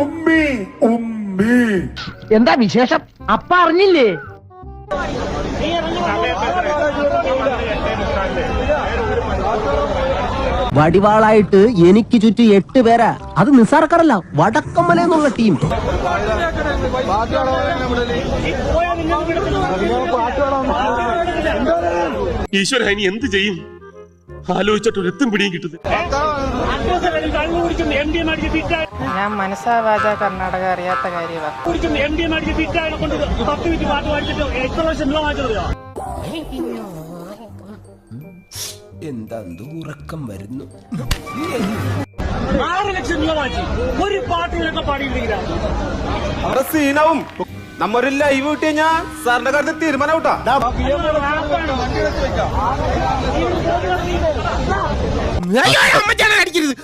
ഉമ്മി ഉമ്മി എന്താ വിശേഷം അപ്പ അറിഞ്ഞില്ലേ? വടിവാളായിട്ട് എനിക്ക് ചുറ്റും 8 പേരാ. അത് നിസാർക്കാരല്ല, വടക്കമ്മല എന്നുള്ള ടീം. ഈശ്വര, ഇനി എന്ത് ചെയ്യും? ആലോചിച്ചിട്ട് ഒരെത്തും പിടിയും കിട്ടുന്നത്. ഞാൻ മനസ്സാവാച കർണാടക അറിയാത്ത കാര്യമാണ്. എന്താ ഉറക്കം വരുന്നു. 6 ലക്ഷം രൂപ മാറ്റി ഒരു പാട്ടിലൊക്കെ പാടിയിട്ടിരിക്കുകയാണ്. അവിടെ സീനാവും. നമ്മൊരു ലൈവ് കിട്ടിയ ഞാൻ സാറിന്റെ കാര്യത്തിൽ തീരുമാനം അടിക്കരുത്.